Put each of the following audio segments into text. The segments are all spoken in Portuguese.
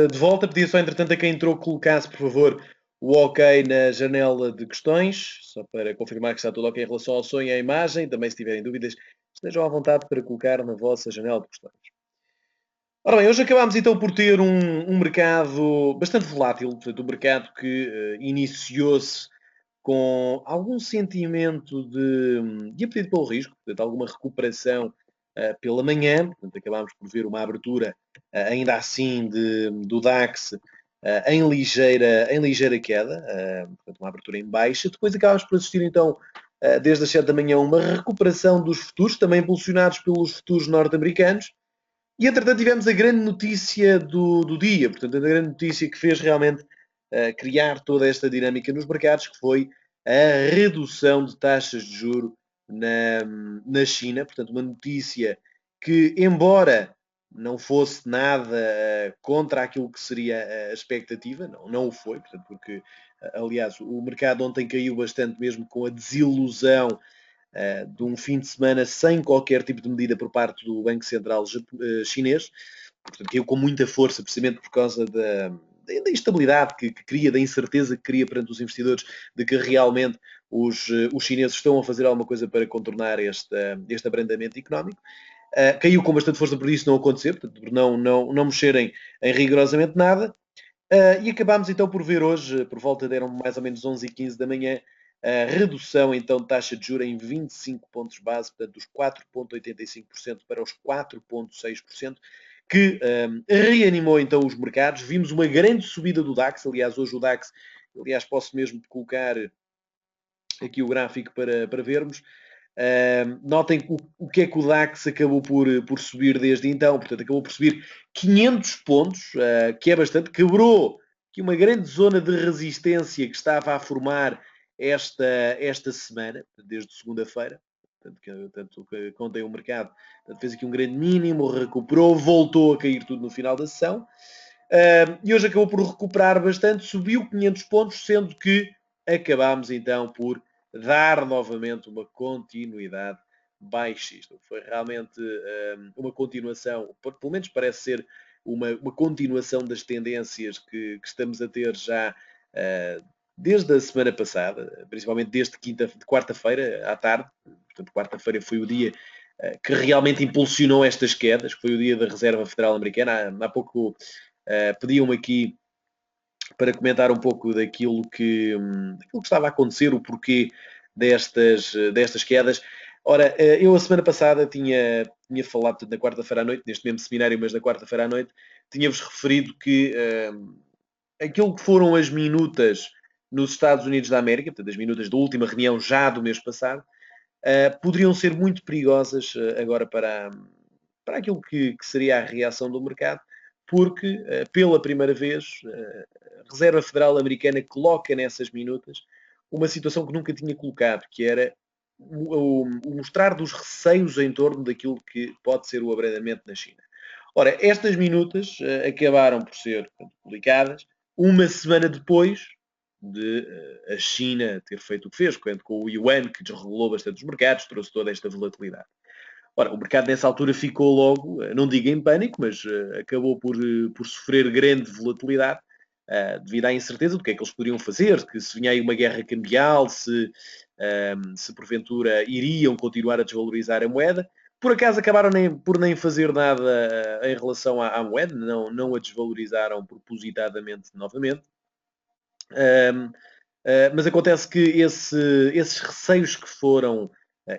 de volta. Pedia só, entretanto, a quem entrou que colocasse, por favor, o ok na janela de questões, só para confirmar que está tudo ok em relação ao som e à imagem. Também, se tiverem dúvidas, estejam à vontade para colocar na vossa janela de questões. Ora bem, hoje acabámos então por ter um mercado bastante volátil, portanto, um mercado que iniciou-se com algum sentimento de apetite pelo risco, portanto, alguma recuperação pela manhã, portanto, acabámos por ver uma abertura ainda assim do DAX em ligeira queda, portanto, uma abertura em baixa. Depois acabámos por assistir então, desde as 7 da manhã, uma recuperação dos futuros, também impulsionados pelos futuros norte-americanos. E, entretanto, tivemos a grande notícia do dia, portanto, a grande notícia que fez realmente criar toda esta dinâmica nos mercados, que foi a redução de taxas de juro na China. Portanto, uma notícia que, embora não fosse nada contra aquilo que seria a expectativa, não o foi, portanto, porque, aliás, o mercado ontem caiu bastante mesmo com a desilusão de um fim de semana sem qualquer tipo de medida por parte do Banco Central chinês. Portanto, caiu com muita força, precisamente por causa da instabilidade que cria, da incerteza que cria perante os investidores de que realmente os chineses estão a fazer alguma coisa para contornar este abrandamento económico. Caiu com bastante força por isso não acontecer, portanto, por não mexerem em rigorosamente nada. E acabámos então por ver hoje, por volta deram mais ou menos 11h15 da manhã, a redução então de taxa de juros em 25 pontos base, portanto dos 4,85% para os 4,6%, que reanimou então os mercados. Vimos uma grande subida do DAX, aliás hoje o DAX, aliás posso mesmo colocar aqui o gráfico para vermos. Notem o que é que o DAX acabou por subir desde então. Portanto, acabou por subir 500 pontos, que é bastante. Quebrou aqui uma grande zona de resistência que estava a formar esta semana, desde segunda-feira. Portanto, que contém o mercado. Portanto, fez aqui um grande mínimo, recuperou, voltou a cair tudo no final da sessão. E hoje acabou por recuperar bastante, subiu 500 pontos, sendo que acabámos então por dar novamente uma continuidade baixista. Foi realmente uma continuação, pelo menos parece ser uma continuação das tendências que estamos a ter já desde a semana passada, principalmente desde quarta-feira à tarde. Portanto, quarta-feira foi o dia que realmente impulsionou estas quedas, que foi o dia da Reserva Federal Americana. Há pouco pediam-me aqui para comentar um pouco daquilo que estava a acontecer, o porquê destas quedas. Ora, eu a semana passada tinha falado, portanto, na quarta-feira à noite, neste mesmo seminário, mas na quarta-feira à noite, tinha-vos referido que aquilo que foram as minutas nos Estados Unidos da América, portanto, as minutas da última reunião já do mês passado, poderiam ser muito perigosas agora para aquilo que seria a reação do mercado, porque pela primeira vez a Reserva Federal Americana coloca nessas minutas uma situação que nunca tinha colocado, que era o mostrar dos receios em torno daquilo que pode ser o abrandamento na China. Ora, estas minutas acabaram por ser publicadas uma semana depois de a China ter feito o que fez, com o Yuan, que desregulou bastante os mercados, trouxe toda esta volatilidade. Ora, o mercado nessa altura ficou logo, não digo em pânico, mas acabou por sofrer grande volatilidade devido à incerteza do que é que eles poderiam fazer, que se vinha aí uma guerra cambial, se porventura iriam continuar a desvalorizar a moeda. Por acaso acabaram por nem fazer nada em relação à moeda, não a desvalorizaram propositadamente novamente. Mas acontece que esses receios que foram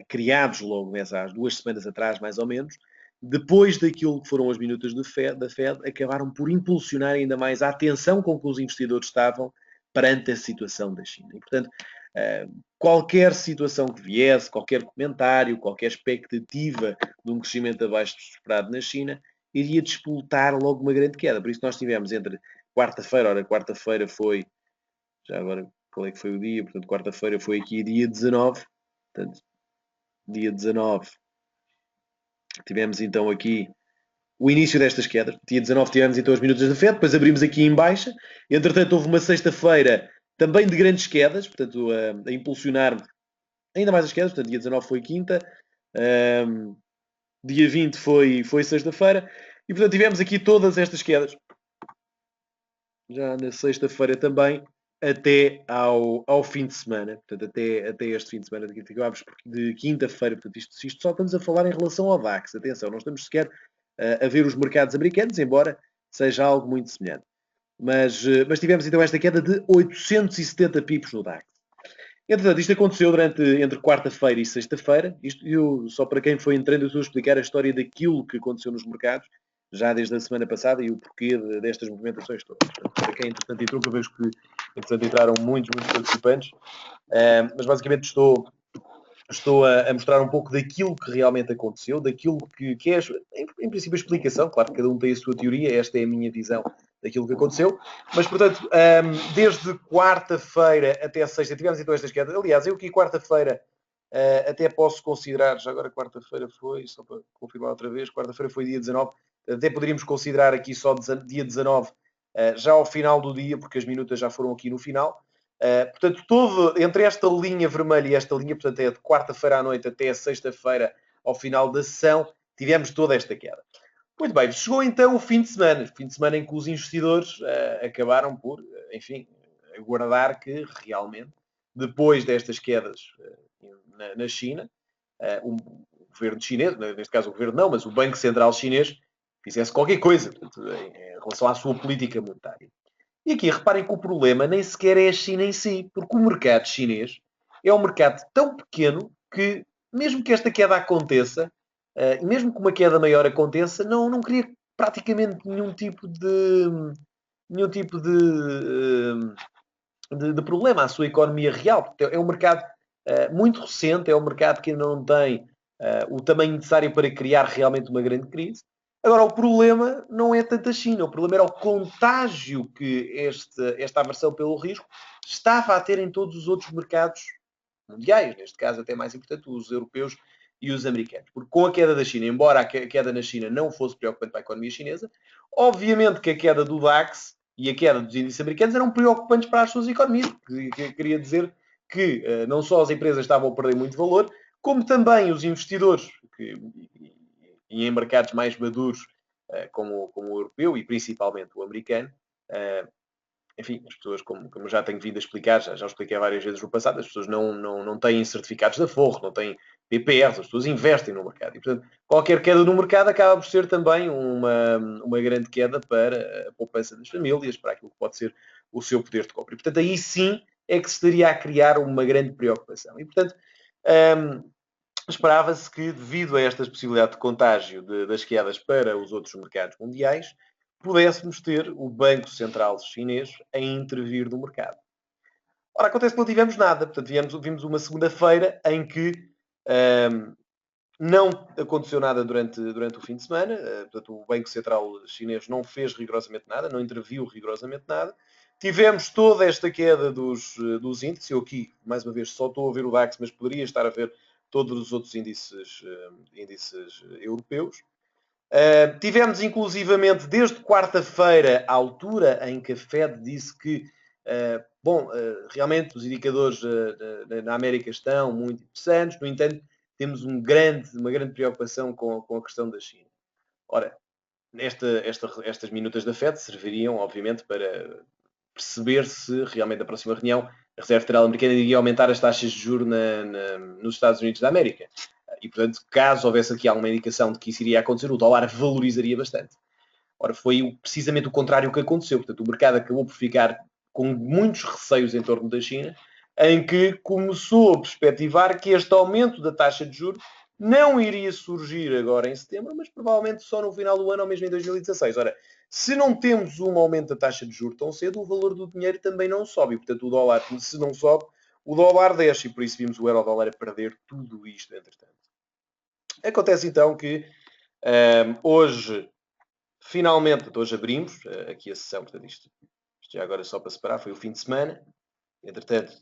criados logo há 2 semanas atrás, mais ou menos, depois daquilo que foram as minutas da Fed, acabaram por impulsionar ainda mais a atenção com que os investidores estavam perante a situação da China. E, portanto, qualquer situação que viesse, qualquer comentário, qualquer expectativa de um crescimento abaixo do esperado na China, iria disputar logo uma grande queda. Por isso nós tivemos entre quarta-feira foi, já agora qual é que foi o dia? Portanto, quarta-feira foi aqui dia 19. Portanto, dia 19 tivemos então aqui o início destas quedas. Dia 19 tivemos então as minutas da Fed, depois abrimos aqui em baixa. Entretanto, houve uma sexta-feira também de grandes quedas, portanto, a impulsionar ainda mais as quedas. Portanto, dia 19 foi quinta, dia 20 foi sexta-feira. E, portanto, tivemos aqui todas estas quedas já na sexta-feira também, até ao fim de semana. Portanto, até este fim de semana de quinta-feira. Portanto, isto só estamos a falar em relação ao DAX. Atenção, não estamos sequer a ver os mercados americanos, embora seja algo muito semelhante. Mas tivemos então esta queda de 870 pips no DAX. Entretanto, isto aconteceu entre quarta-feira e sexta-feira. Só para quem foi entrando, eu estou a explicar a história daquilo que aconteceu nos mercados, já desde a semana passada, e o porquê destas movimentações todas. Portanto, para quem, entretanto, entrou, que eu vejo que, entretanto, entraram muitos participantes, mas basicamente estou a mostrar um pouco daquilo que realmente aconteceu, daquilo que é, em princípio, a explicação. Claro que cada um tem a sua teoria, esta é a minha visão daquilo que aconteceu. Mas, portanto, desde quarta-feira até sexta, tivemos então estas quedas. Aliás, eu aqui quarta-feira até posso considerar, já agora quarta-feira foi, só para confirmar outra vez, quarta-feira foi dia 19, até poderíamos considerar aqui só dia 19, já ao final do dia, porque as minutas já foram aqui no final. Portanto, entre esta linha vermelha e esta linha, portanto, é de quarta-feira à noite até a sexta-feira ao final da sessão, tivemos toda esta queda. Muito bem, chegou então o fim de semana em que os investidores acabaram por, enfim, aguardar que realmente, depois destas quedas na China, o governo chinês, neste caso o governo não, mas o Banco Central Chinês, fizesse qualquer coisa, portanto, em relação à sua política monetária. E aqui reparem que o problema nem sequer é a China em si, porque o mercado chinês é um mercado tão pequeno que, mesmo que esta queda aconteça, e mesmo que uma queda maior aconteça, não cria praticamente nenhum tipo de problema à sua economia real. Porque é um mercado muito recente, é um mercado que ainda não tem o tamanho necessário para criar realmente uma grande crise. Agora, o problema não é tanto a China, o problema era o contágio que esta aversão pelo risco estava a ter em todos os outros mercados mundiais, neste caso até mais importante, os europeus e os americanos. Porque com a queda da China, embora a queda na China não fosse preocupante para a economia chinesa, obviamente que a queda do DAX e a queda dos índices americanos eram preocupantes para as suas economias, que queria dizer que não só as empresas estavam a perder muito valor, como também os investidores, e em mercados mais maduros, como o europeu e principalmente o americano, enfim, as pessoas, como já tenho vindo a explicar, já expliquei várias vezes no passado, as pessoas não têm certificados da Forro, não têm PPRs, as pessoas investem no mercado. E, portanto, qualquer queda no mercado acaba por ser também uma grande queda para a poupança das famílias, para aquilo que pode ser o seu poder de compra. E, portanto, aí sim é que se estaria a criar uma grande preocupação. E, portanto, esperava-se que, devido a esta possibilidade de contágio das quedas para os outros mercados mundiais, pudéssemos ter o Banco Central Chinês a intervir no mercado. Ora, acontece que não tivemos nada. Portanto, vimos uma segunda-feira em que não aconteceu nada durante o fim de semana. Portanto, o Banco Central Chinês não fez rigorosamente nada, não interviu rigorosamente nada. Tivemos toda esta queda dos índices. Eu aqui, mais uma vez, só estou a ver o DAX, mas poderia estar a ver todos os outros índices europeus. Tivemos, inclusivamente, desde quarta-feira, à altura em que a Fed disse que, realmente os indicadores na América estão muito interessantes. No entanto, temos uma grande preocupação com a questão da China. Ora, estas minutas da Fed serviriam, obviamente, para perceber se realmente na próxima reunião a Reserva Federal Americana iria aumentar as taxas de juros nos Estados Unidos da América. E, portanto, caso houvesse aqui alguma indicação de que isso iria acontecer, o dólar valorizaria bastante. Ora, foi precisamente o contrário que aconteceu. Portanto, o mercado acabou por ficar com muitos receios em torno da China, em que começou a perspectivar que este aumento da taxa de juros não iria surgir agora em setembro, mas provavelmente só no final do ano ou mesmo em 2016. Ora, se não temos um aumento da taxa de juros tão cedo, o valor do dinheiro também não sobe. E, portanto, o dólar, se não sobe, o dólar desce. E por isso vimos o euro-dólar a perder tudo isto, entretanto. Acontece então que hoje, finalmente, hoje abrimos aqui a sessão. Portanto, isto já agora só para separar, foi o fim de semana. Entretanto,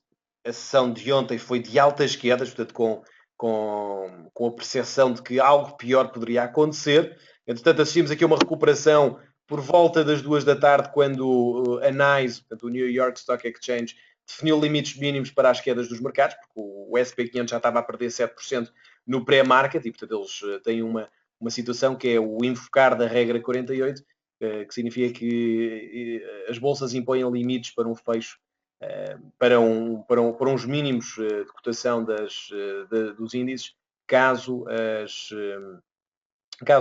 a sessão de ontem foi de altas quedas, portanto, com a percepção de que algo pior poderia acontecer. Entretanto, assistimos aqui a uma recuperação por volta das 2 da tarde, quando a NYSE, portanto, o New York Stock Exchange, definiu limites mínimos para as quedas dos mercados, porque o SP500 já estava a perder 7% no pré-market, e, portanto, eles têm uma situação que é o invocar da regra 48, que significa que as bolsas impõem limites para um fecho, para uns mínimos de cotação dos índices, caso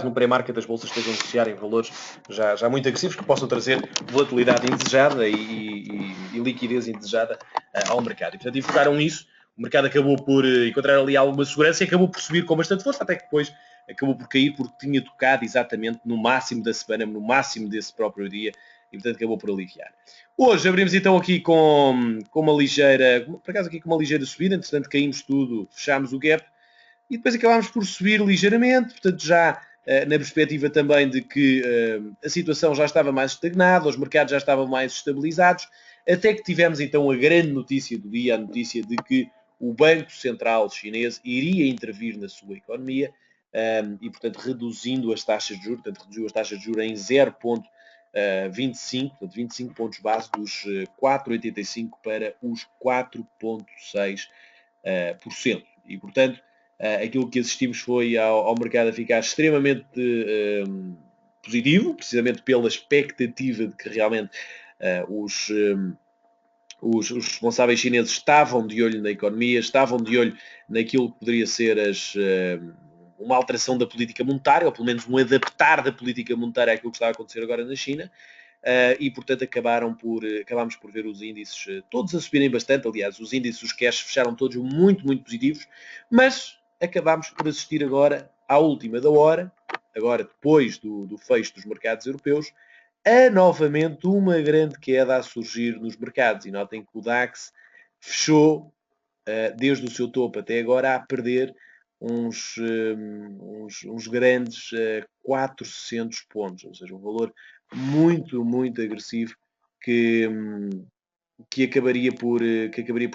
no pré-market as bolsas estejam a negociar em valores já muito agressivos, que possam trazer volatilidade indesejada e liquidez indesejada ao mercado. E, portanto, invocaram isso. O mercado acabou por encontrar ali alguma segurança e acabou por subir com bastante força, até que depois acabou por cair porque tinha tocado exatamente no máximo da semana, no máximo desse próprio dia, e portanto acabou por aliviar. Hoje abrimos então aqui com uma ligeira, por acaso aqui com uma ligeira subida, entretanto caímos tudo, fechámos o gap, e depois acabámos por subir ligeiramente, portanto já na perspectiva também de que a situação já estava mais estagnada, os mercados já estavam mais estabilizados, até que tivemos então a grande notícia do dia, a notícia de que o Banco Central Chinês iria intervir na sua economia e, portanto, reduzindo as taxas de juros, portanto, reduziu as taxas de juros em 0,25, portanto, 25 pontos base dos 4,85 para os 4,6%. E, portanto, aquilo que assistimos foi ao mercado a ficar extremamente positivo, precisamente pela expectativa de que realmente os responsáveis chineses estavam de olho na economia, estavam de olho naquilo que poderia ser uma alteração da política monetária, ou pelo menos um adaptar da política monetária àquilo que está a acontecer agora na China. E, portanto, acabámos por ver os índices todos a subirem bastante. Aliás, os índices, os cash fecharam todos muito, muito positivos, mas acabámos por assistir agora, à última da hora, agora depois do fecho dos mercados europeus, a novamente uma grande queda a surgir nos mercados. E notem que o DAX fechou, desde o seu topo até agora, a perder uns grandes 400 pontos, ou seja, um valor muito, muito agressivo que acabaria por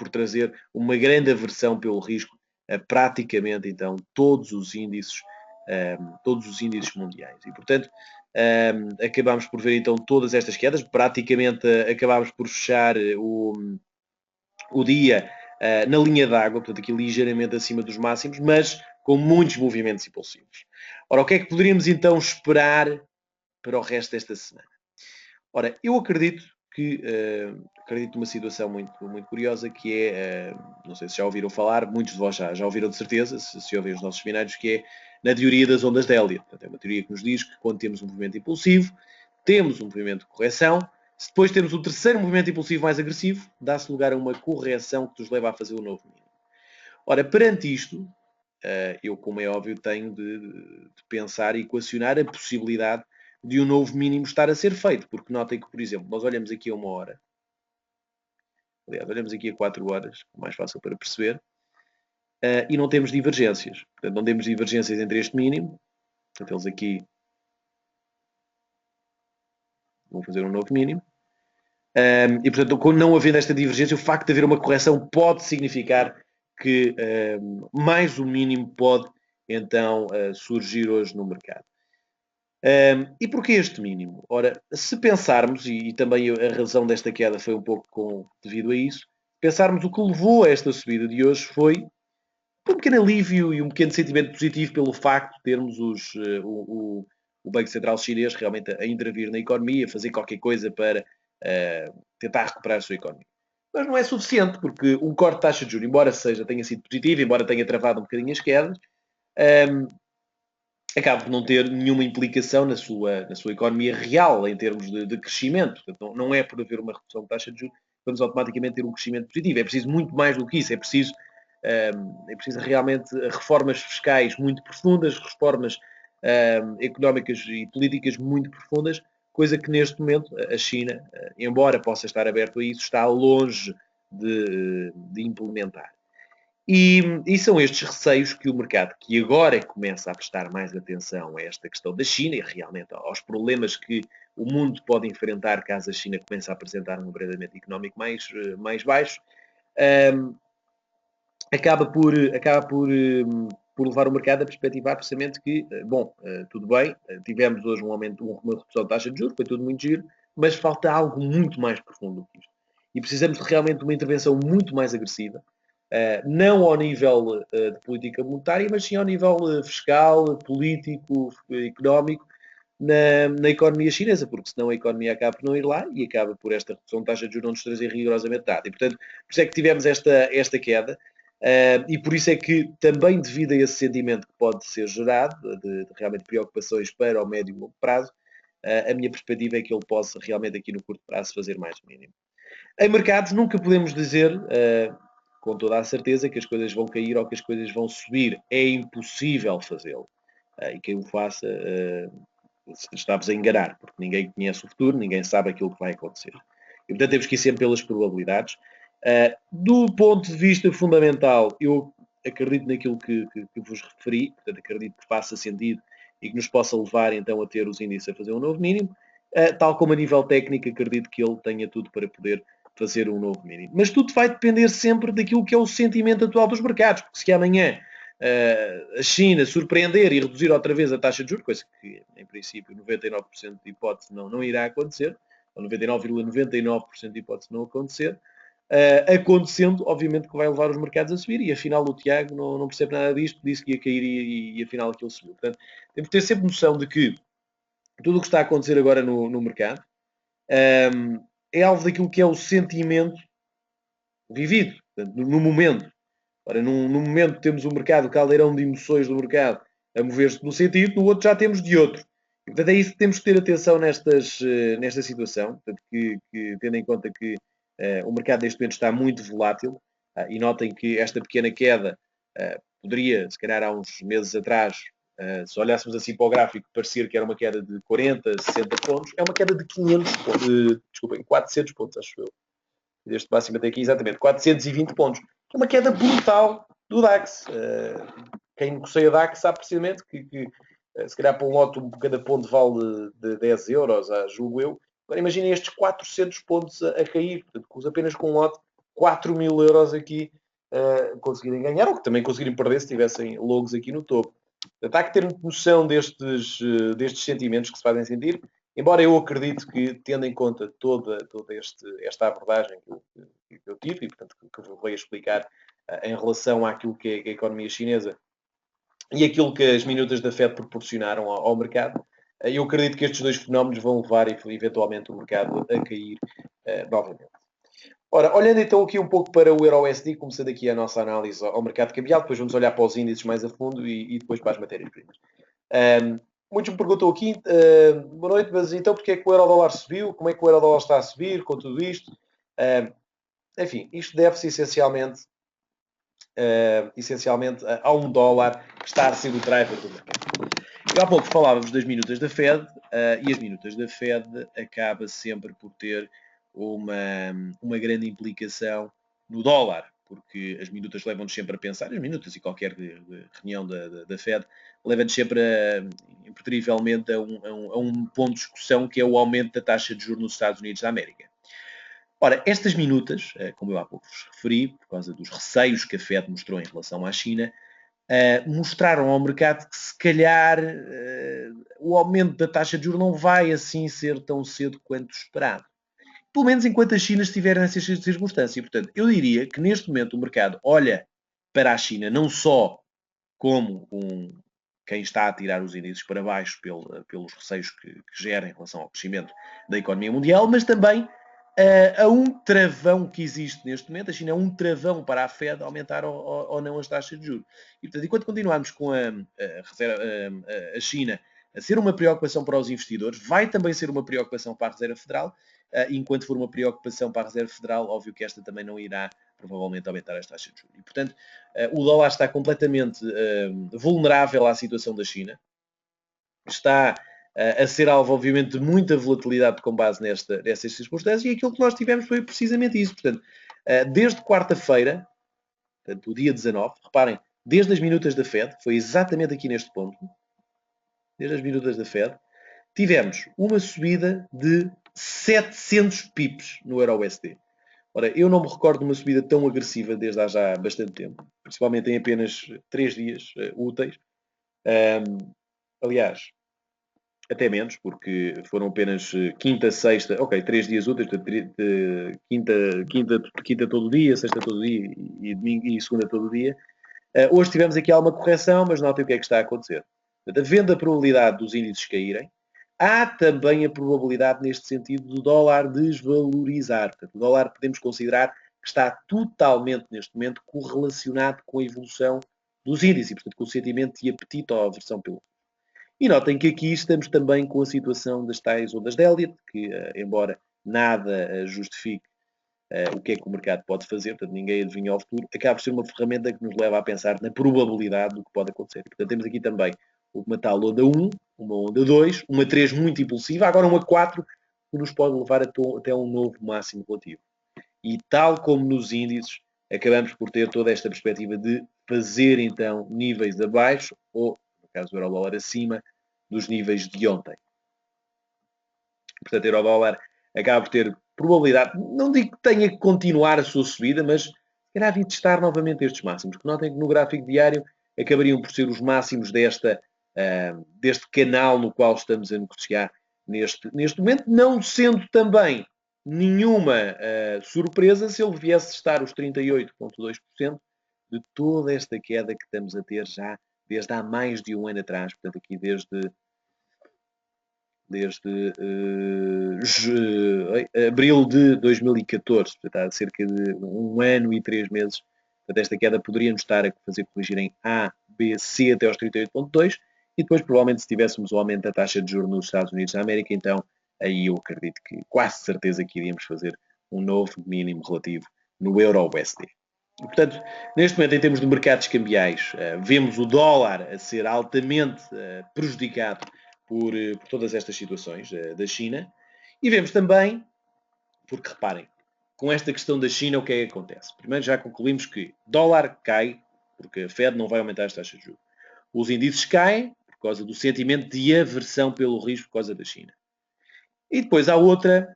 trazer uma grande aversão pelo risco a praticamente então todos os índices mundiais. E portanto acabámos por ver então todas estas quedas, praticamente acabámos por fechar o dia na linha d'água, portanto aqui ligeiramente acima dos máximos, mas com muitos movimentos impulsivos. Ora, o que é que poderíamos então esperar para o resto desta semana? Ora, eu acredito numa situação muito, muito curiosa, que é, não sei se já ouviram falar, muitos de vós já ouviram de certeza, se ouvem os nossos seminários, que é na teoria das ondas de Elliott. Portanto, é uma teoria que nos diz que quando temos um movimento impulsivo, temos um movimento de correção, se depois temos o terceiro movimento impulsivo mais agressivo, dá-se lugar a uma correção que nos leva a fazer um novo mínimo. Ora, perante isto, eu, como é óbvio, tenho de pensar e equacionar a possibilidade de um novo mínimo estar a ser feito, porque notem que, por exemplo, nós olhamos aqui a 1 hora, aliás, olhamos aqui a 4 horas, mais fácil para perceber, e não temos divergências. Portanto, não temos divergências entre este mínimo, portanto, eles aqui vão fazer um novo mínimo, e, portanto, não havendo esta divergência, o facto de haver uma correção pode significar que mais um mínimo pode, então, surgir hoje no mercado. E porquê este mínimo? Ora, se pensarmos, e também a razão desta queda foi um pouco devido a isso, pensarmos o que levou a esta subida de hoje foi um pequeno alívio e um pequeno sentimento positivo pelo facto de termos o Banco Central Chinês realmente a intervir na economia, fazer qualquer coisa para tentar recuperar a sua economia. Mas não é suficiente, porque um corte de taxa de juros, embora tenha sido positivo, embora tenha travado um bocadinho as quedas, acaba por não ter nenhuma implicação na sua economia real, em termos de crescimento. Portanto, não é por haver uma redução de taxa de juros que vamos automaticamente ter um crescimento positivo. É preciso muito mais do que isso. É preciso realmente reformas fiscais muito profundas, reformas económicas e políticas muito profundas, coisa que neste momento a China, embora possa estar aberto a isso, está longe de implementar. E são estes receios que o mercado, que agora começa a prestar mais atenção a esta questão da China e realmente aos problemas que o mundo pode enfrentar caso a China comece a apresentar um abrandamento económico mais baixo, acaba por levar o mercado a perspectivar precisamente que, tudo bem, tivemos hoje um aumento, uma redução de taxa de juros, foi tudo muito giro, mas falta algo muito mais profundo do que isto. E precisamos realmente de uma intervenção muito mais agressiva, não ao nível de política monetária, mas sim ao nível fiscal, político, económico, na economia chinesa, porque senão a economia acaba por não ir lá e acaba por esta redução de taxa de juros não nos trazer rigorosamente nada. E, portanto, por isso é que tivemos esta queda. E por isso é que, também devido a esse sentimento que pode ser gerado, de realmente preocupações para o médio e longo prazo, a minha perspectiva é que ele possa realmente aqui no curto prazo fazer mais mínimo. Em mercados nunca podemos dizer com toda a certeza que as coisas vão cair ou que as coisas vão subir. É impossível fazê-lo. E quem o faça está-vos a enganar, porque ninguém conhece o futuro, ninguém sabe aquilo que vai acontecer. E, portanto, temos que ir sempre pelas probabilidades. Do ponto de vista fundamental, eu acredito naquilo que vos referi, portanto, acredito que faça sentido e que nos possa levar, então, a ter os índices a fazer um novo mínimo. Tal como a nível técnico, acredito que ele tenha tudo para poder fazer um novo mínimo. Mas tudo vai depender sempre daquilo que é o sentimento atual dos mercados, porque se amanhã a China surpreender e reduzir outra vez a taxa de juros, coisa que, em princípio, 99% de hipótese não irá acontecer, ou 99,99% de hipótese não acontecer, acontecendo, obviamente que vai levar os mercados a subir, e afinal o Tiago não percebe nada disto, disse que ia cair e afinal aquilo subiu. Portanto, temos que ter sempre noção de que tudo o que está a acontecer agora no mercado é alvo daquilo que é o sentimento vivido, portanto, no momento. Ora, num momento temos o mercado, o caldeirão de emoções do mercado a mover-se de um sentido, no outro já temos de outro. E, portanto, é isso que temos que ter atenção nesta situação, portanto, que tendo em conta que o mercado neste momento está muito volátil, e notem que esta pequena queda poderia, se calhar há uns meses atrás, se olhássemos assim para o gráfico, parecer que era uma queda de 40, 60 pontos, é uma queda de 500 pontos, desculpem, 400 pontos, acho eu. Deste máximo até aqui, exatamente, 420 pontos. É uma queda brutal do DAX. Quem negocia DAX sabe precisamente que se calhar para um lote cada ponto vale de 10 euros, julgo eu. Agora imaginem estes 400 pontos a cair, portanto, apenas com um lote, 4 mil euros aqui conseguirem ganhar, ou que também conseguirem perder se tivessem logos aqui no topo. Portanto, há que ter noção destes sentimentos que se fazem sentir, embora eu acredite que, tendo em conta toda esta abordagem que eu tive, e portanto que eu vou explicar em relação àquilo que é a economia chinesa e aquilo que as minutas da Fed proporcionaram ao mercado, eu acredito que estes dois fenómenos vão levar eventualmente o mercado a cair novamente. Ora, olhando então aqui um pouco para o Euro-USD, começando aqui a nossa análise ao mercado cambial, depois vamos olhar para os índices mais a fundo e depois para as matérias-primas. Muitos me perguntam aqui, boa noite, mas então porque é que o euro-dólar subiu? Como é que o euro-dólar está a subir com tudo isto? Enfim, isto deve-se essencialmente a um dólar que está a ser o driver do mercado. Eu há pouco falávamos das minutas da Fed e as minutas da Fed acaba sempre por ter uma grande implicação no dólar, porque as minutas levam-nos sempre a pensar, as minutas e qualquer reunião da Fed leva-nos sempre impertrivelmente a um ponto de discussão que é o aumento da taxa de juros nos Estados Unidos da América. Ora, estas minutas, como eu há pouco vos referi, por causa dos receios que a Fed mostrou em relação à China, mostraram ao mercado que se calhar o aumento da taxa de juros não vai assim ser tão cedo quanto esperado. Pelo menos enquanto a China estiver nessas circunstâncias. E, portanto, eu diria que neste momento o mercado olha para a China não só como quem está a tirar os índices para baixo pelos receios que gera em relação ao crescimento da economia mundial, mas também a um travão que existe neste momento. A China é um travão para a Fed aumentar ou não as taxas de juros. E, portanto, enquanto continuarmos com a China a ser uma preocupação para os investidores, vai também ser uma preocupação para a Reserva Federal. Enquanto for uma preocupação para a Reserva Federal, óbvio que esta também não irá provavelmente aumentar as taxas de juros. E, portanto, o dólar está completamente vulnerável à situação da China. Está a ser alvo, obviamente, de muita volatilidade com base nestas circunstâncias, e aquilo que nós tivemos foi precisamente isso. Portanto, desde quarta-feira, portanto, o dia 19, reparem, desde as minutas da Fed, foi exatamente aqui neste ponto, desde as minutas da Fed, tivemos uma subida de 700 pips no Euro-USD. Ora, eu não me recordo de uma subida tão agressiva desde há já bastante tempo, principalmente em apenas 3 dias úteis. Aliás, até menos, porque foram apenas quinta, sexta, ok, 3 dias úteis, quinta todo dia, sexta todo dia e domingo e segunda todo dia. Hoje tivemos aqui alguma correção, mas notem o que é que está a acontecer. Portanto, havendo a probabilidade dos índices caírem, há também a probabilidade, neste sentido, do dólar desvalorizar. Portanto, o dólar podemos considerar que está totalmente, neste momento, correlacionado com a evolução dos índices, portanto, com o sentimento de apetite ou aversão pelo. E notem que aqui estamos também com a situação das tais ondas de Elliott, que, embora nada justifique o que é que o mercado pode fazer, portanto, ninguém adivinha ao futuro, acaba por ser uma ferramenta que nos leva a pensar na probabilidade do que pode acontecer. Portanto, temos aqui também uma tal onda 1, uma onda 2, uma 3 muito impulsiva, agora uma 4, que nos pode levar até um novo máximo relativo. E tal como nos índices, acabamos por ter toda esta perspectiva de fazer, então, níveis abaixo, ou, no caso do euro-dólar, acima dos níveis de ontem. Portanto, o euro-dólar acaba por ter probabilidade, não digo que tenha que continuar a sua subida, mas irá vir testar novamente estes máximos, que notem que no gráfico diário acabariam por ser os máximos deste canal no qual estamos a negociar neste momento, não sendo também nenhuma surpresa se ele viesse estar os 38,2% de toda esta queda que estamos a ter já desde há mais de um ano atrás, portanto aqui desde abril de 2014, portanto, há cerca de um ano e 3 meses. Portanto, esta queda poderia nos estar a fazer corrigir em A, B, C até aos 38,2 e depois, provavelmente, se tivéssemos o aumento da taxa de juros nos Estados Unidos da América, então aí eu acredito que quase certeza que iríamos fazer um novo mínimo relativo no euro-USD. Portanto, neste momento, em termos de mercados cambiais, vemos o dólar a ser altamente prejudicado por todas estas situações da China. E vemos também, porque reparem, com esta questão da China, o que é que acontece? Primeiro já concluímos que dólar cai, porque a Fed não vai aumentar as taxas de juros. Os índices caem por causa do sentimento de aversão pelo risco por causa da China. E depois há outra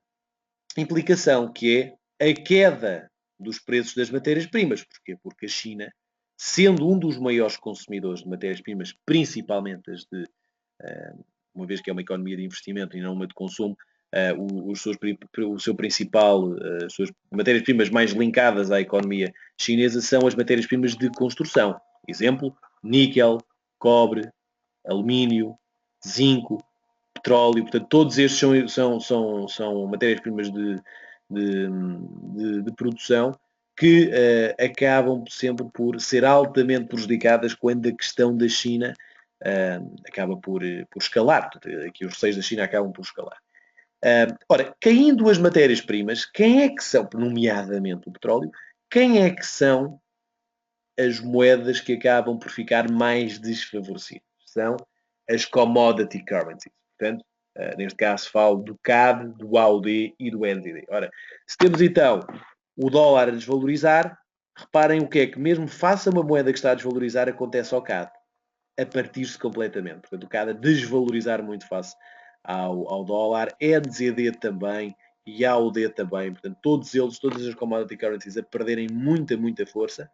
implicação, que é a queda dos preços das matérias-primas. Porquê? Porque a China, sendo um dos maiores consumidores de matérias-primas, principalmente as de uma vez que é uma economia de investimento e não uma de consumo, o seu principal, as suas matérias-primas mais linkadas à economia chinesa são as matérias-primas de construção. Exemplo, níquel, cobre, alumínio, zinco, petróleo. Portanto, todos estes são matérias-primas de produção que acabam sempre por ser altamente prejudicadas quando a questão da China acaba por escalar. Portanto, aqui os receios da China acabam por escalar. Ora, caindo as matérias-primas, quem é que são, nomeadamente o petróleo, quem é que são as moedas que acabam por ficar mais desfavorecidas? São as commodity currencies. Portanto, neste caso falo do CAD, do AUD e do NZD. Ora, se temos então o dólar a desvalorizar, reparem o que é que mesmo face a uma moeda que está a desvalorizar, acontece ao CAD. A partir-se completamente. Portanto, o CAD a desvalorizar muito face ao dólar, NZD também e AUD também. Portanto, todas as commodity currencies a perderem muita força.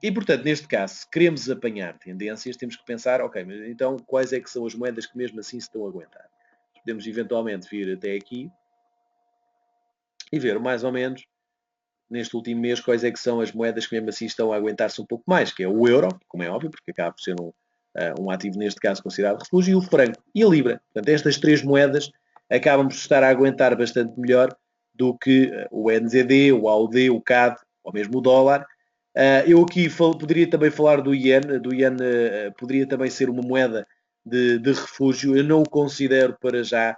E, portanto, neste caso, se queremos apanhar tendências, temos que pensar, ok, mas então quais é que são as moedas que mesmo assim se estão a aguentar? Podemos eventualmente vir até aqui e ver mais ou menos neste último mês quais é que são as moedas que mesmo assim estão a aguentar-se um pouco mais, que é o euro, como é óbvio, porque acaba por ser um ativo neste caso considerado refúgio, e o franco e a libra. Portanto, estas três moedas acabam por estar a aguentar bastante melhor do que o NZD, o AUD, o CAD, ou mesmo o dólar. Eu aqui poderia também falar do Yen. Do Yen poderia também ser uma moeda de refúgio. Eu não o considero para já,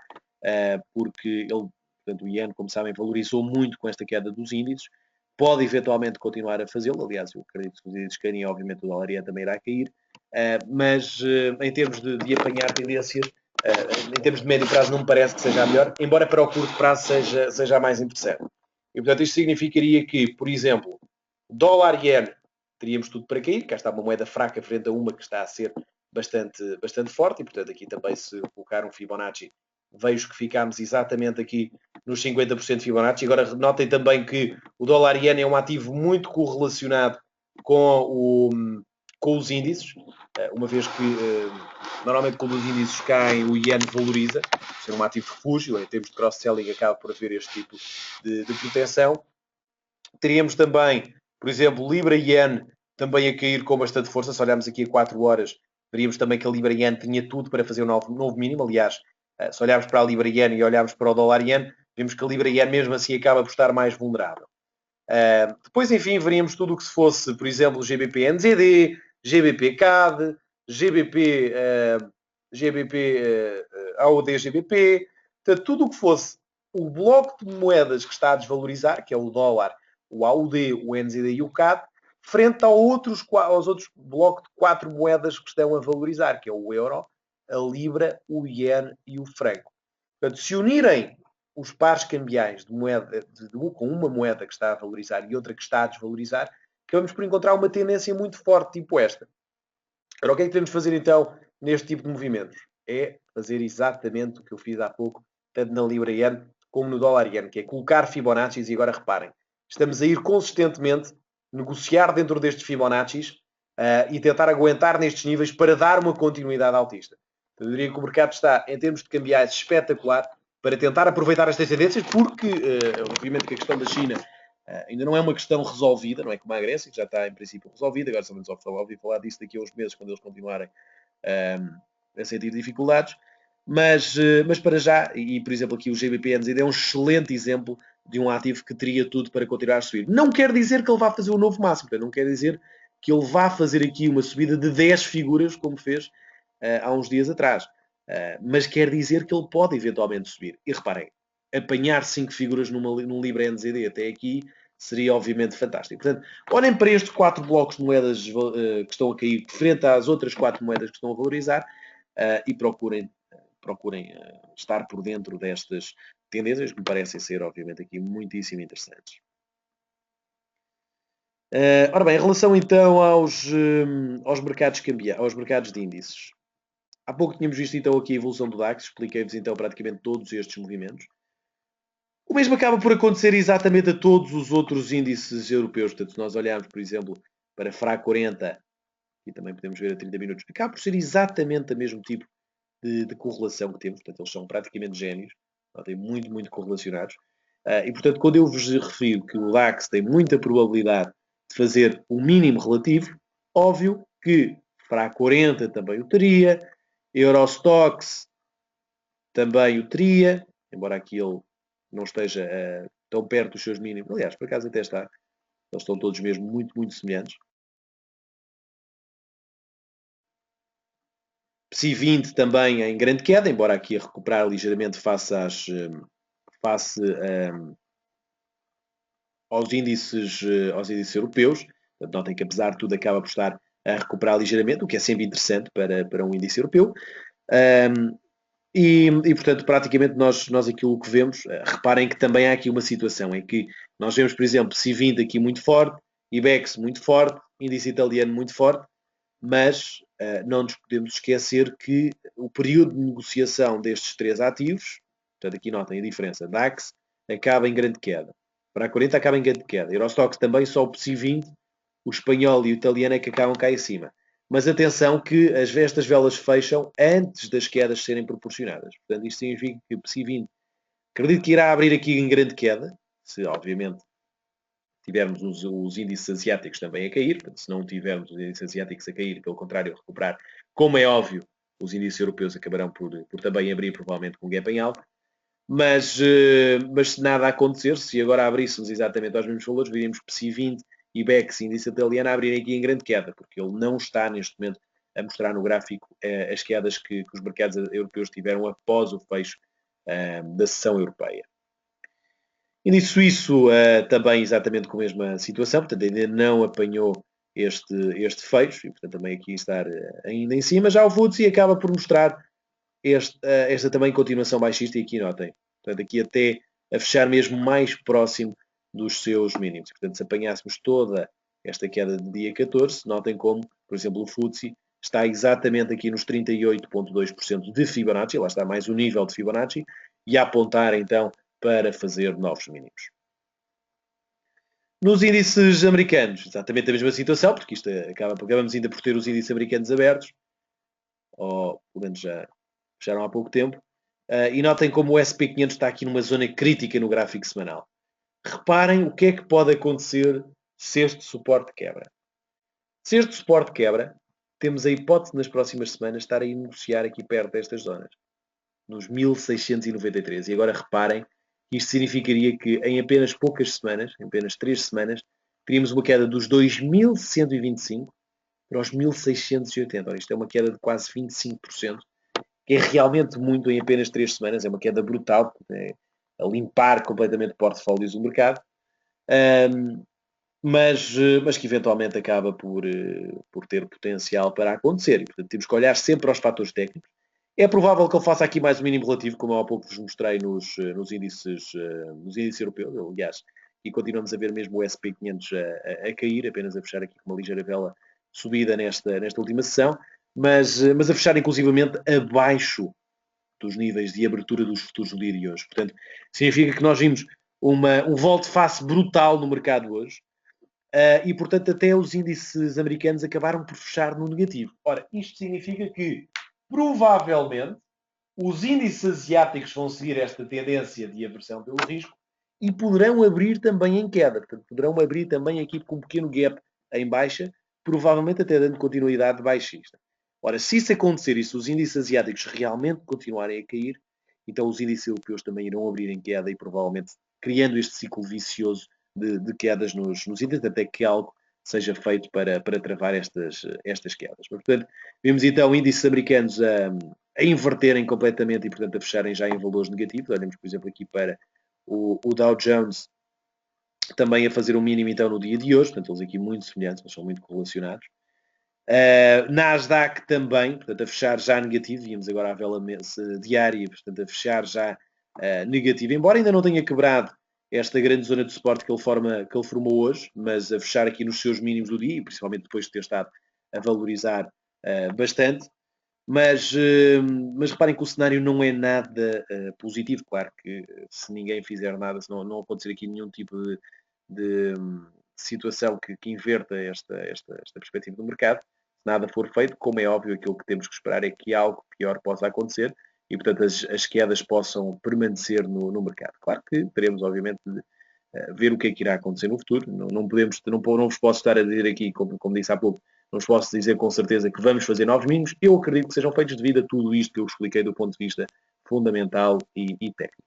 porque ele, portanto, o Yen, como sabem, valorizou muito com esta queda dos índices. Pode eventualmente continuar a fazê-lo. Aliás, eu acredito que os índices caírem, obviamente o dólar Yen também irá cair. Mas em termos de apanhar tendências, em termos de médio prazo, não me parece que seja a melhor, embora para o curto prazo seja a mais interessante. E, portanto, isto significaria que, por exemplo, dólar-yen, teríamos tudo para cair. Cá está uma moeda fraca frente a uma que está a ser bastante forte. E, portanto, aqui também se colocar um Fibonacci, vejo que ficámos exatamente aqui nos 50% de Fibonacci. Agora, notem também que o dólar-yen é um ativo muito correlacionado com os índices, uma vez que normalmente quando os índices caem o Yen valoriza, ser um ativo de refúgio, em termos de cross-selling acaba por haver este tipo de proteção. Teríamos também, por exemplo, Libra e Yen também a cair com bastante força, se olharmos aqui a 4 horas, veríamos também que a Libra-Iene tinha tudo para fazer um novo mínimo. Aliás, se olharmos para a Libra-Iene e olharmos para o dólar-Iene, vemos que a Libra-Iene mesmo assim acaba por estar mais vulnerável. Depois, enfim, veríamos tudo o que se fosse, por exemplo, GBP-NZD, GBP-CAD, AUD-GBP, portanto, tudo o que fosse o bloco de moedas que está a desvalorizar, que é o dólar, o AUD, o NZD e o CAD, frente aos outros blocos de 4 moedas que estão a valorizar, que é o euro, a libra, o iene e o franco. Portanto, se unirem os pares cambiais de moeda, com uma moeda que está a valorizar e outra que está a desvalorizar, acabamos por encontrar uma tendência muito forte, tipo esta. Ora, o que é que devemos fazer então neste tipo de movimentos? É fazer exatamente o que eu fiz há pouco, tanto na Libra-Iene como no dólar-Iene, que é colocar Fibonaccis. E agora reparem, estamos a ir consistentemente negociar dentro destes Fibonaccis e tentar aguentar nestes níveis para dar uma continuidade altista. Eu diria que o mercado está, em termos de cambiais, espetacular para tentar aproveitar estas tendências, porque, obviamente, que a questão da China ainda não é uma questão resolvida, não é como a Grécia, que já está em princípio resolvida. Agora também só ouvir falar disso daqui a uns meses, quando eles continuarem a sentir dificuldades. Mas para já, e por exemplo aqui o GBP-NZD é um excelente exemplo de um ativo que teria tudo para continuar a subir. Não quer dizer que ele vá fazer um novo máximo, não quer dizer que ele vá fazer aqui uma subida de 10 figuras, como fez há uns dias atrás. Mas quer dizer que ele pode eventualmente subir. E reparem, apanhar 5 figuras num Libra NZD até aqui seria obviamente fantástico. Portanto, olhem para estes 4 blocos de moedas que estão a cair frente às outras 4 moedas que estão a valorizar e procurem estar por dentro destas tendências que me parecem ser, obviamente, aqui muitíssimo interessantes. Ora bem, em relação então aos mercados cambiais, aos mercados de índices. Há pouco tínhamos visto então aqui a evolução do DAX, expliquei-vos então praticamente todos estes movimentos. O mesmo acaba por acontecer exatamente a todos os outros índices europeus. Portanto, se nós olharmos, por exemplo, para FRA 40, e também podemos ver a 30 minutos, acaba por ser exatamente o mesmo tipo de correlação que temos. Portanto, eles são praticamente gêmeos, têm muito, muito correlacionados. E, portanto, quando eu vos refiro que o DAX tem muita probabilidade de fazer o mínimo relativo, óbvio que FRA 40 também o teria, Eurostoxx também o teria, embora aqui ele não esteja tão perto dos seus mínimos. Aliás, por acaso até está. Eles estão todos mesmo muito, muito semelhantes. PSI 20 também em grande queda, embora aqui a recuperar ligeiramente face aos índices europeus. Portanto, notem que apesar de tudo acaba por estar a recuperar ligeiramente, o que é sempre interessante para um índice europeu. Portanto, praticamente nós aquilo que vemos, reparem que também há aqui uma situação em que nós vemos, por exemplo, PSI 20 aqui muito forte, IBEX muito forte, índice italiano muito forte, mas não nos podemos esquecer que o período de negociação destes três ativos, portanto aqui notem a diferença, DAX acaba em grande queda, para a 40 acaba em grande queda, Eurostoxx também, só o PSI 20, o espanhol e o italiano é que acabam cá em cima. Mas atenção que estas velas fecham antes das quedas serem proporcionadas. Portanto, isto significa que o PSI 20, acredito que irá abrir aqui em grande queda, se obviamente tivermos os índices asiáticos também a cair, portanto, se não tivermos os índices asiáticos a cair, pelo contrário, a recuperar, como é óbvio, os índices europeus acabarão por também abrir, provavelmente com gap em alta. Mas se nada acontecer, se agora abríssemos exatamente aos mesmos valores, veríamos PSI 20 e BEX, índice italiano, a abrirem aqui em grande queda, porque ele não está neste momento a mostrar no gráfico as quedas que os mercados europeus tiveram após o fecho da sessão europeia. Índice suíço também exatamente com a mesma situação, portanto ainda não apanhou este fecho, e portanto também aqui estar ainda em cima. Já o FTSE acaba por mostrar esta também continuação baixista, e aqui notem, portanto aqui até a fechar mesmo mais próximo dos seus mínimos. Portanto, se apanhássemos toda esta queda de dia 14, notem como, por exemplo, o FTSE está exatamente aqui nos 38,2% de Fibonacci, lá está mais o nível de Fibonacci, e a apontar então para fazer novos mínimos. Nos índices americanos, exatamente a mesma situação, porque isto acabamos ainda por ter os índices americanos abertos, ou pelo menos já fecharam há pouco tempo, e notem como o SP 500 está aqui numa zona crítica no gráfico semanal. Reparem o que é que pode acontecer se este suporte quebra. Se este suporte quebra, temos a hipótese nas próximas semanas de estar a negociar aqui perto destas zonas, nos 1693. E agora reparem que isto significaria que em apenas poucas semanas, em apenas 3 semanas, teríamos uma queda dos 2125 para os 1680. Ora, isto é uma queda de quase 25%, que é realmente muito em apenas 3 semanas. É uma queda brutal, é a limpar completamente portfólios do mercado. Mas que eventualmente acaba por ter potencial para acontecer. E, portanto, temos que olhar sempre aos fatores técnicos. É provável que ele faça aqui mais um mínimo relativo, como eu há pouco vos mostrei nos índices europeus. Aliás, e continuamos a ver mesmo o SP500 a cair, apenas a fechar aqui com uma ligeira vela subida nesta última sessão, mas a fechar inclusivamente abaixo dos níveis de abertura dos futuros do dia de hoje. Portanto, significa que nós vimos um volte-face brutal no mercado hoje, e, portanto, até os índices americanos acabaram por fechar no negativo. Ora, isto significa que, provavelmente, os índices asiáticos vão seguir esta tendência de aversão pelo risco e poderão abrir também em queda. Portanto, poderão abrir também aqui com um pequeno gap em baixa, provavelmente até dando continuidade baixista. Ora, se isso acontecer e se os índices asiáticos realmente continuarem a cair, então os índices europeus também irão abrir em queda e provavelmente criando este ciclo vicioso de quedas nos índices, até que algo seja feito para travar estas quedas. Mas, portanto, vemos então índices americanos a inverterem completamente e, portanto, a fecharem já em valores negativos. Olhamos, por exemplo, aqui para o Dow Jones também a fazer um mínimo então no dia de hoje, portanto, eles aqui muito semelhantes, mas são muito correlacionados. Nasdaq também, portanto, a fechar já negativo, víamos agora a vela diária, portanto, a fechar já negativo, embora ainda não tenha quebrado esta grande zona de suporte que ele formou hoje, mas a fechar aqui nos seus mínimos do dia, e principalmente depois de ter estado a valorizar bastante. Mas reparem que o cenário não é nada positivo. Claro que se ninguém fizer nada, se não acontecer aqui nenhum tipo de situação que inverta esta perspectiva do mercado, se nada for feito, como é óbvio, aquilo que temos que esperar é que algo pior possa acontecer e, portanto, as quedas possam permanecer no mercado. Claro que teremos, obviamente, de ver o que é que irá acontecer no futuro. Não vos posso estar a dizer aqui, como disse há pouco, não vos posso dizer com certeza que vamos fazer novos mínimos. Eu acredito que sejam feitos devido a tudo isto que eu expliquei do ponto de vista fundamental e técnico.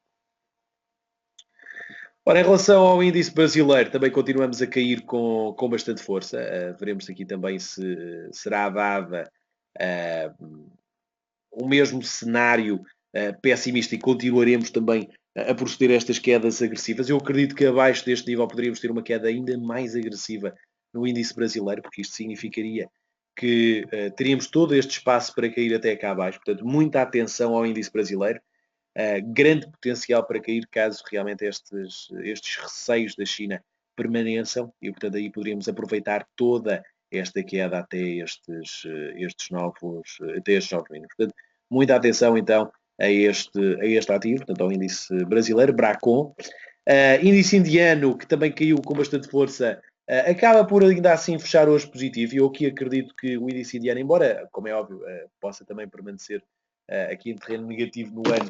Ora, em relação ao índice brasileiro, também continuamos a cair com bastante força. Veremos aqui também se será dada o mesmo cenário pessimista e continuaremos também a proceder a estas quedas agressivas. Eu acredito que abaixo deste nível poderíamos ter uma queda ainda mais agressiva no índice brasileiro, porque isto significaria que teríamos todo este espaço para cair até cá abaixo. Portanto, muita atenção ao índice brasileiro. Grande potencial para cair caso realmente estes receios da China permaneçam e, portanto, aí poderíamos aproveitar toda esta queda até estes novos mínimos. Portanto, muita atenção então a este ativo, portanto, ao índice brasileiro, Bracon. Índice indiano, que também caiu com bastante força, acaba por ainda assim fechar hoje positivo. E eu aqui acredito que o índice indiano, embora, como é óbvio, possa também permanecer aqui em terreno negativo no ano,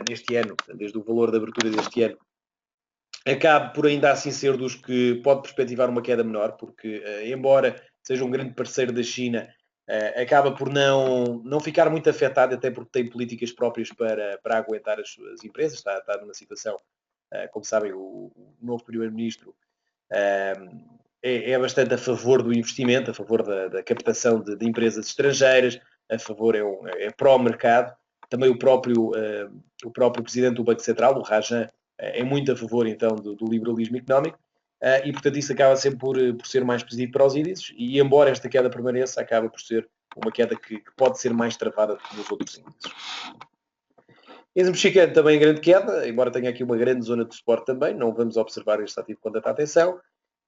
neste ano, desde o valor de abertura deste ano, acabe por ainda assim ser dos que pode perspectivar uma queda menor, porque embora seja um grande parceiro da China, acaba por não ficar muito afetado, até porque tem políticas próprias para aguentar as suas empresas. Está numa situação, como sabem, o novo primeiro-ministro é bastante a favor do investimento, a favor da captação de empresas estrangeiras, a favor, é pró-mercado. Também o próprio presidente do Banco Central, o Rajan, é muito a favor então do liberalismo económico, e portanto isso acaba sempre por ser mais positivo para os índices, e embora esta queda permaneça, acaba por ser uma queda que pode ser mais travada do que nos outros índices. Índice mexicano também em grande queda, embora tenha aqui uma grande zona de suporte também, não vamos observar este ativo com tanta atenção.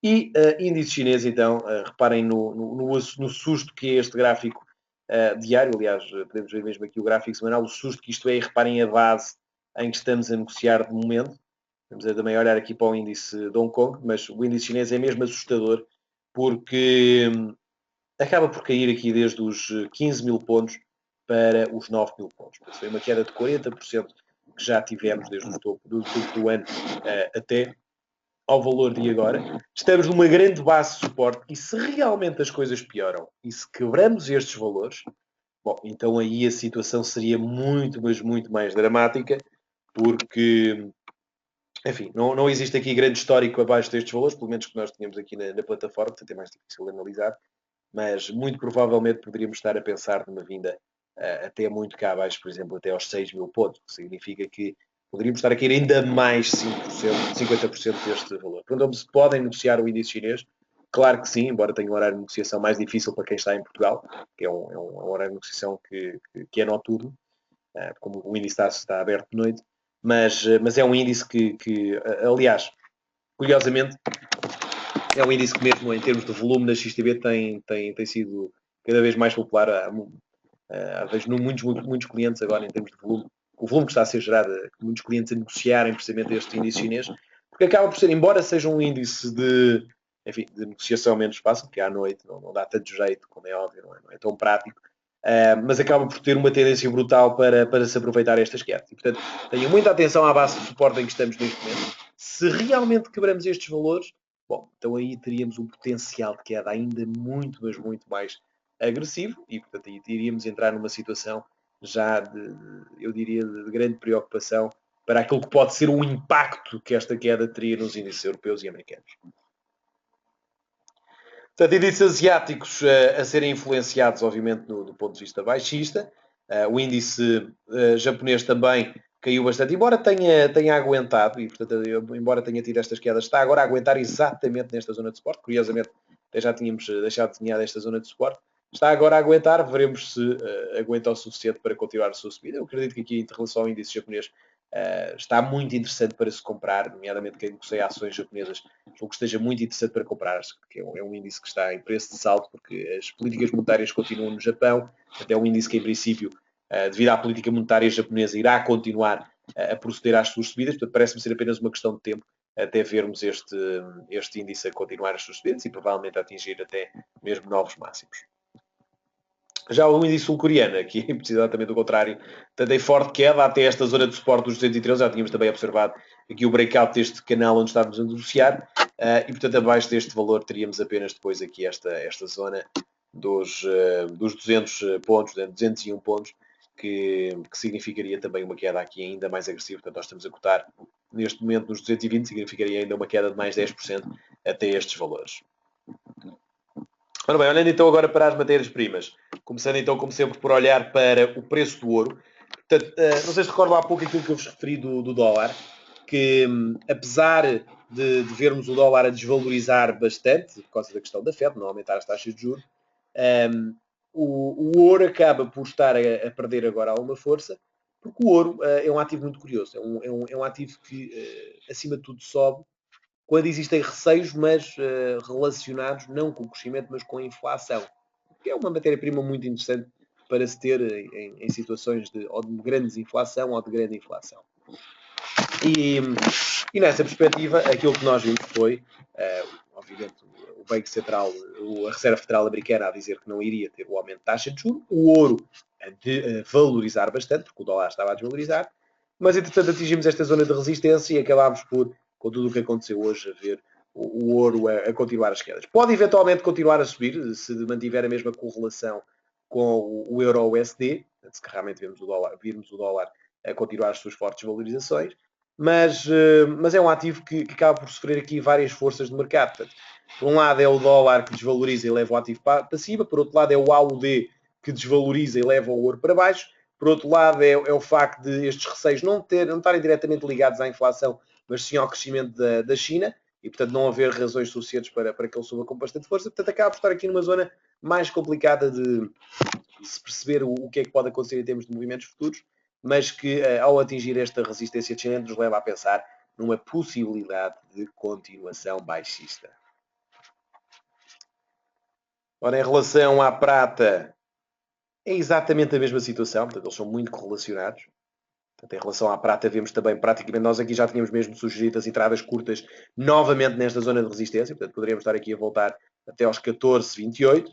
E índice chinês, então, reparem no susto que é este gráfico diário. Aliás, podemos ver mesmo aqui o gráfico semanal, o susto que isto é, e reparem a base em que estamos a negociar de momento. Vamos também olhar aqui para o índice de Hong Kong, mas o índice chinês é mesmo assustador, porque acaba por cair aqui desde os 15 mil pontos para os 9 mil pontos. Foi uma queda de 40% que já tivemos desde o topo do ano até ao valor de agora, estamos numa grande base de suporte e se realmente as coisas pioram e se quebramos estes valores, bom, então aí a situação seria muito, mas muito mais dramática, porque, enfim, não existe aqui grande histórico abaixo destes valores, pelo menos que nós tínhamos aqui na plataforma, portanto é mais difícil de analisar, mas muito provavelmente poderíamos estar a pensar numa vinda até muito cá abaixo, por exemplo, até aos 6 mil pontos, o que significa que poderíamos estar a cair ainda mais 5%, 50% deste valor. Perguntam-me se podem negociar o índice chinês. Claro que sim, embora tenha um horário de negociação mais difícil para quem está em Portugal, que é um horário de negociação que é noturno, como o índice está aberto de noite, mas é um índice que, aliás, curiosamente, é um índice que mesmo em termos de volume na XTB tem sido cada vez mais popular. Vejo muitos clientes agora em termos de volume, o volume que está a ser gerado, muitos clientes a negociarem precisamente este índice chinês, porque acaba por ser, embora seja um índice enfim, de negociação menos fácil, porque à noite não dá tanto jeito, como é óbvio, não é tão prático, mas acaba por ter uma tendência brutal para se aproveitar estas quedas. E, portanto, tenham muita atenção à base de suporte em que estamos neste momento. Se realmente quebramos estes valores, bom, então aí teríamos um potencial de queda ainda muito, mas muito mais agressivo e, portanto, aí iríamos entrar numa situação já eu diria, de grande preocupação para aquilo que pode ser o impacto que esta queda teria nos índices europeus e americanos. Portanto, índices asiáticos a serem influenciados, obviamente, do ponto de vista baixista. O índice japonês também caiu bastante, embora tenha aguentado, e portanto, embora tenha tido estas quedas, está agora a aguentar exatamente nesta zona de suporte. Curiosamente, já tínhamos deixado de desenhar esta zona de suporte. Está agora a aguentar, veremos se aguenta o suficiente para continuar a sua subida. Eu acredito que aqui, em relação ao índice japonês, está muito interessante para se comprar, nomeadamente quem negocia ações japonesas, julgo que esteja muito interessante para comprar, porque é um índice que está em preço de salto, porque as políticas monetárias continuam no Japão, até um índice que, em princípio, devido à política monetária japonesa, irá continuar a proceder às suas subidas, portanto, parece-me ser apenas uma questão de tempo até vermos este índice a continuar as suas subidas e provavelmente a atingir até mesmo novos máximos. Já o índice sul-coreano, aqui exatamente o contrário, tem forte queda até esta zona de suporte dos 213, já tínhamos também observado aqui o breakout deste canal onde estávamos a negociar, e portanto abaixo deste valor teríamos apenas depois aqui esta zona dos 200 pontos, 201 pontos, que significaria também uma queda aqui ainda mais agressiva, portanto nós estamos a cotar neste momento nos 220, significaria ainda uma queda de mais 10% até estes valores. Ora bem, olhando então agora para as matérias-primas, começando então, como sempre, por olhar para o preço do ouro. Portanto, não sei se recordam há pouco aquilo que eu vos referi do dólar, que apesar de vermos o dólar a desvalorizar bastante, por causa da questão da Fed, não aumentar as taxas de juros, o ouro acaba por estar a perder agora alguma força, porque o ouro é um ativo muito curioso, é um ativo que, acima de tudo, sobe quando existem receios, mas relacionados não com o crescimento, mas com a inflação, que é uma matéria-prima muito interessante para se ter em situações ou de grande desinflação ou de grande inflação. E nessa perspectiva, aquilo que nós vimos foi, obviamente, o Banco Central, a Reserva Federal Americana a dizer que não iria ter o aumento de taxa de juros, o ouro a valorizar bastante, porque o dólar estava a desvalorizar, mas entretanto atingimos esta zona de resistência e acabámos por, com tudo o que aconteceu hoje, a ver o ouro a continuar as quedas. Pode eventualmente continuar a subir, se mantiver a mesma correlação com o euro-USD, se realmente virmos o dólar a continuar as suas fortes valorizações, mas é um ativo que acaba por sofrer aqui várias forças de mercado. Portanto, por um lado é o dólar que desvaloriza e leva o ativo para cima, por outro lado é o AUD que desvaloriza e leva o ouro para baixo, por outro lado é o facto de estes receios não estarem diretamente ligados à inflação, mas sim ao crescimento da China, e portanto não haver razões suficientes para que ele suba com bastante força, portanto acaba por estar aqui numa zona mais complicada de se perceber o que é que pode acontecer em termos de movimentos futuros, mas que ao atingir esta resistência descendente nos leva a pensar numa possibilidade de continuação baixista. Ora, em relação à prata, é exatamente a mesma situação, portanto eles são muito correlacionados. Portanto, em relação à prata, vemos também praticamente, nós aqui já tínhamos mesmo sugerido as entradas curtas novamente nesta zona de resistência, portanto poderíamos estar aqui a voltar até aos 14,28.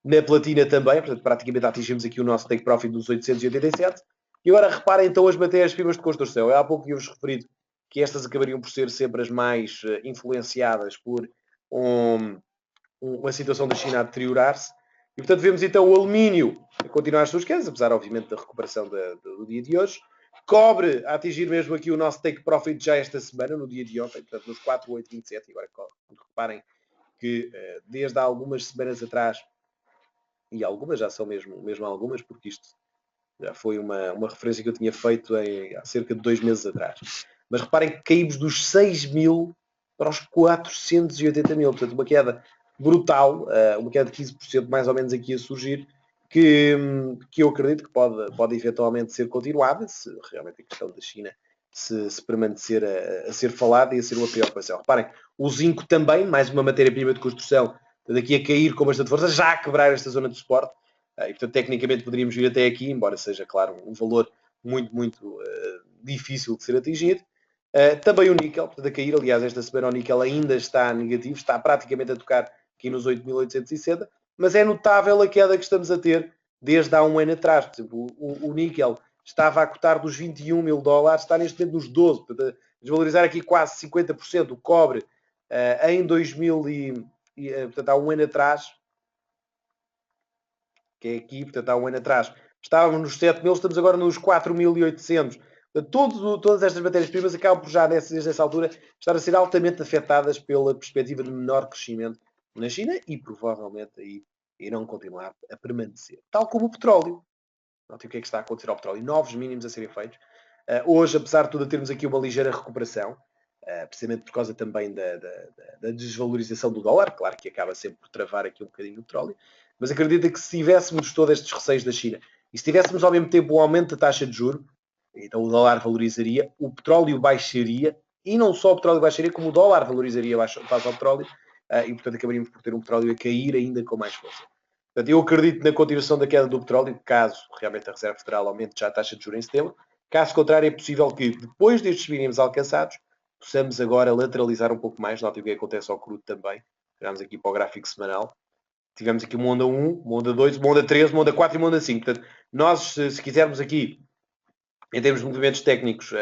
Na platina também, portanto praticamente atingimos aqui o nosso take profit dos 887. E agora reparem então as matérias-primas de construção. Eu há pouco tinha-vos referido que estas acabariam por ser sempre as mais influenciadas por uma situação da China a deteriorar-se. E, portanto, vemos então o alumínio a continuar as suas quedas, apesar, obviamente, da recuperação do dia de hoje. Cobre a atingir mesmo aqui o nosso take profit já esta semana, no dia de ontem, portanto, nos 4,827. E agora, reparem que desde há algumas semanas atrás, e algumas já são mesmo algumas, porque isto já foi uma referência que eu tinha feito há cerca de 2 meses atrás. Mas reparem que caímos dos 6.000 para os 480.000. Portanto, uma queda brutal, uma queda de 15% mais ou menos aqui a surgir, que eu acredito que pode eventualmente ser continuada, se realmente a questão da China se permanecer a ser falada e a ser uma preocupação. Reparem, o zinco também, mais uma matéria-prima de construção, daqui a cair com bastante força, já a quebrar esta zona de suporte. E, portanto, tecnicamente poderíamos vir até aqui, embora seja, claro, um valor muito difícil de ser atingido. Também o níquel, portanto, a cair. Aliás, esta semana o níquel ainda está negativo, está praticamente a tocar aqui nos 8.860, mas é notável a queda que estamos a ter desde há um ano atrás. Por exemplo, o níquel estava a cotar dos 21 mil dólares, está neste momento nos 12, portanto, a desvalorizar aqui quase 50%. O cobre em 2000 portanto, há um ano atrás, que é aqui, portanto, há um ano atrás, estávamos nos 7.000, estamos agora nos 4.800. Todas estas matérias-primas acabam por já, desde essa altura, estar a ser altamente afetadas pela perspectiva de menor crescimento na China e provavelmente aí irão continuar a permanecer. Tal como o petróleo. Notem o que é que está a acontecer ao petróleo. Novos mínimos a serem feitos. Hoje, apesar de tudo, termos aqui uma ligeira recuperação, precisamente por causa também da desvalorização do dólar, claro que acaba sempre por travar aqui um bocadinho o petróleo, mas acredito que se tivéssemos todos estes receios da China e se tivéssemos ao mesmo tempo um aumento da taxa de juros, então o dólar valorizaria, o petróleo baixaria, e não só o petróleo baixaria, como o dólar valorizaria face ao petróleo, e portanto acabaríamos por ter um petróleo a cair ainda com mais força. Portanto, eu acredito na continuação da queda do petróleo, caso realmente a Reserva Federal aumente já a taxa de juros em setembro. Caso contrário, é possível que, depois destes mínimos alcançados, possamos agora lateralizar um pouco mais. Notem o que acontece ao crudo também. Vamos aqui para o gráfico semanal. Tivemos aqui uma onda 1, uma onda 2, uma onda 3, uma onda 4 e uma onda 5. Portanto, nós, se quisermos aqui, em termos de movimentos técnicos,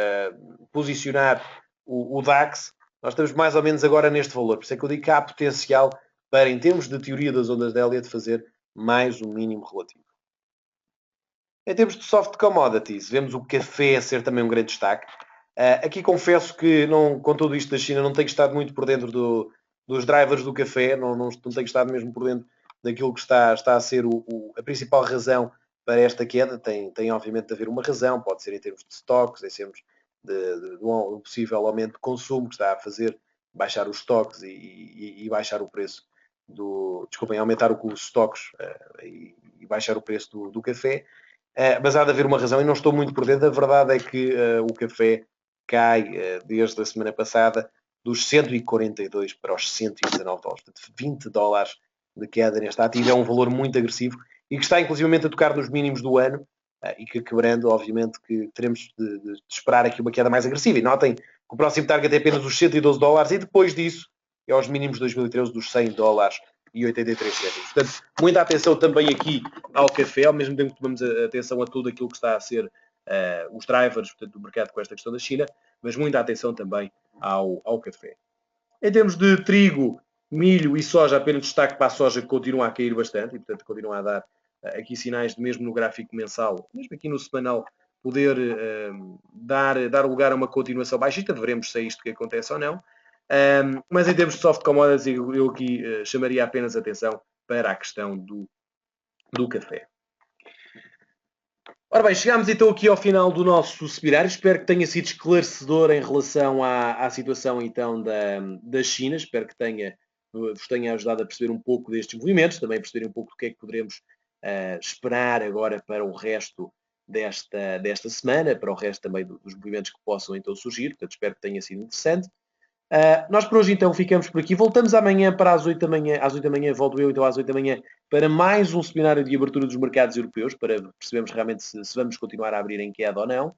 posicionar o DAX, nós estamos mais ou menos agora neste valor. Por isso é que eu digo que há potencial para, em termos de teoria das ondas de Elliott, fazer mais um mínimo relativo. Em termos de soft commodities, vemos o café a ser também um grande destaque. Aqui confesso que, com tudo isto da China, não tenho estado muito por dentro dos drivers do café, não tenho estado mesmo por dentro daquilo que está a ser a principal razão para esta queda. Tem obviamente de haver uma razão, pode ser em termos de stocks, em termos de um possível aumento de consumo que está a fazer baixar os stocks e baixar o preço desculpem, aumentar os stocks e baixar o preço do café. Mas há de haver uma razão e não estou muito por dentro. A verdade é que o café cai desde a semana passada dos 142 para os 119 dólares. Portanto, 20 dólares de queda neste ativo é um valor muito agressivo e que está inclusivamente a tocar nos mínimos do ano e que quebrando, obviamente, que teremos de esperar aqui uma queda mais agressiva. E notem que o próximo target é apenas os 112 dólares e depois disso é aos mínimos de 2013 dos 100 dólares e 83 cêntimos. Portanto, muita atenção também aqui ao café, ao mesmo tempo que tomamos atenção a tudo aquilo que está a ser os drivers, portanto, do mercado com esta questão da China, mas muita atenção também ao café. Em termos de trigo, milho e soja, apenas destaque para a soja que continua a cair bastante e, portanto, continua a dar aqui sinais de mesmo no gráfico mensal, mesmo aqui no semanal, poder dar lugar a uma continuação baixista. Veremos se é isto que acontece ou não. Mas em termos de soft commodities, eu aqui chamaria apenas atenção para a questão do café. Ora bem, chegámos então aqui ao final do nosso seminário. Espero que tenha sido esclarecedor em relação à situação então da China. Espero que vos tenha ajudado a perceber um pouco destes movimentos, também perceber um pouco do que é que poderemos esperar agora para o resto desta semana, para o resto também dos movimentos que possam então surgir. Portanto, espero que tenha sido interessante. Nós por hoje então ficamos por aqui. Voltamos amanhã para às 8 da manhã. Às 8 da manhã volto eu então às 8 da manhã para mais um seminário de abertura dos mercados europeus, para percebermos realmente se vamos continuar a abrir em queda ou não.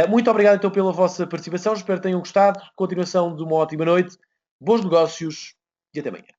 Muito obrigado então pela vossa participação. Espero que tenham gostado. Continuação de uma ótima noite. Bons negócios e até amanhã.